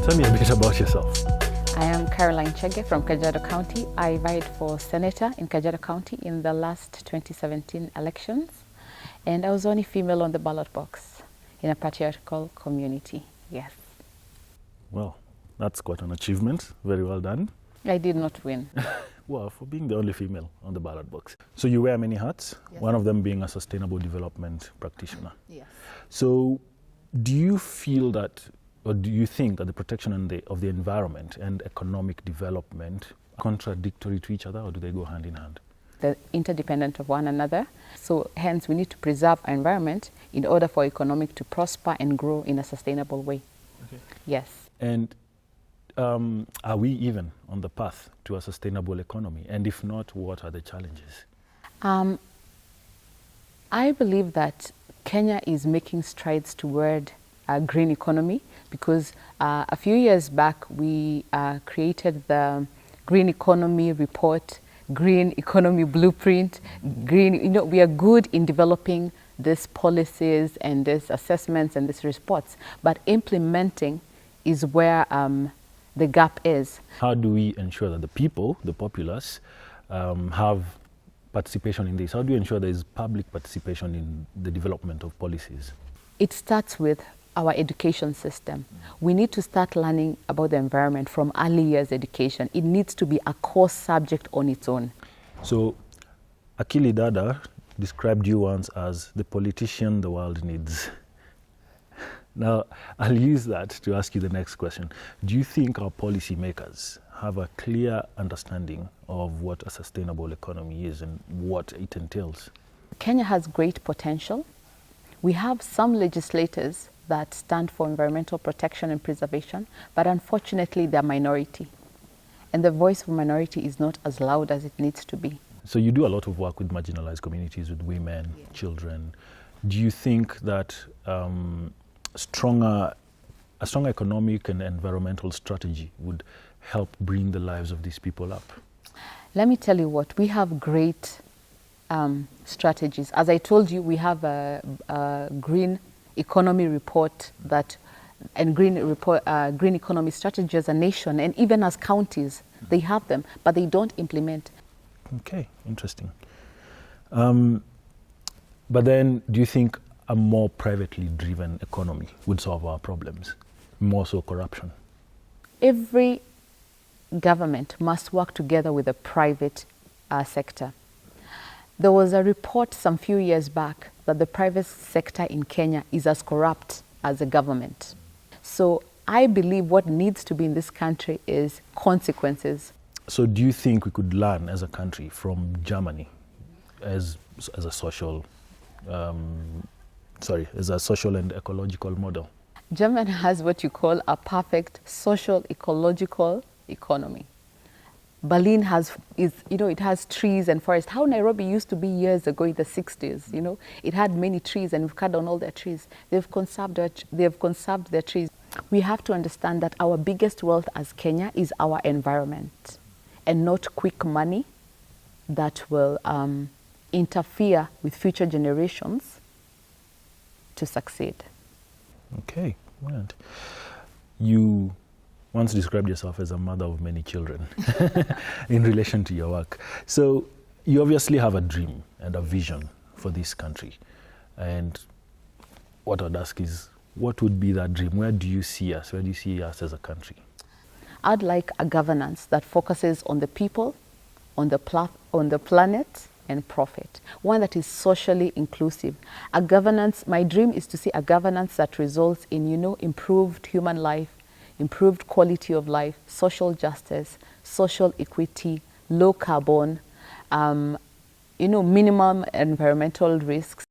Tell me a bit about yourself. I am Caroline Chege from Kajiado County. I vied for senator in Kajiado County in the last 2017 elections, and I was the only female on the ballot box in a patriarchal community. Yes. Well, that's quite an achievement. Very well done. I did not win. Well, for being the only female on the ballot box. So you wear many hats, Yes. one of them being a sustainable development practitioner. Yes. So do you feel that, or do you think that the protection of the environment and economic development are contradictory to each other, or do they go hand in hand? They're interdependent of one another. So hence we need to preserve our environment in order for economic to prosper and grow in a sustainable way. Okay. Yes. And are we even on the path to a sustainable economy? And if not, what are the challenges? I believe that Kenya is making strides toward a green economy because a few years back we created the Green Economy Report, Green Economy Blueprint, we are good in developing these policies and these assessments and these reports, but implementing is where the gap is. How do we ensure that the people, the populace, have participation in this? How do you ensure there is public participation in the development of policies? It starts with our education system. We need to start learning about the environment from early years education. It needs to be a core subject on its own. So Akili Dada described you once as the politician the world needs. Now, I'll use that to ask you the next question. Do you think our policymakers have a clear understanding of what a sustainable economy is and what it entails? Kenya has great potential. We have some legislators that stand for environmental protection and preservation, but unfortunately they're minority. And the voice of minority is not as loud as it needs to be. So you do a lot of work with marginalized communities, with women, Yeah. children. Do you think that a stronger economic and environmental strategy would help bring the lives of these people up? Let me tell you what, we have great strategies. As I told you, we have a green economy report and green economy strategy as a nation, and even as counties, they have them, but they don't implement. Okay, interesting. But then, do you think a more privately driven economy would solve our problems, more so corruption? Every government must work together with the private sector. There was a report some few years back that the private sector in Kenya is as corrupt as the government. So I believe what needs to be in this country is consequences. So do you think we could learn as a country from Germany as a social, as a social and ecological model? Germany has what you call a perfect social ecological economy. Berlin it has trees and forests. How Nairobi used to be years ago in the 60s, it had many trees and we've cut down all their trees. They've conserved their trees. We have to understand that our biggest wealth as Kenya is our environment and not quick money that will interfere with future generations to succeed. Okay, right. You once described yourself as a mother of many children in relation to your work. So you obviously have a dream and a vision for this country. And what I'd ask is, what would be that dream? Where do you see us? Where do you see us as a country? I'd like a governance that focuses on the people, on the planet, and profit. One that is socially inclusive. My dream is to see a governance that results in, improved human life, improved quality of life, social justice, social equity, low carbon, minimum environmental risks,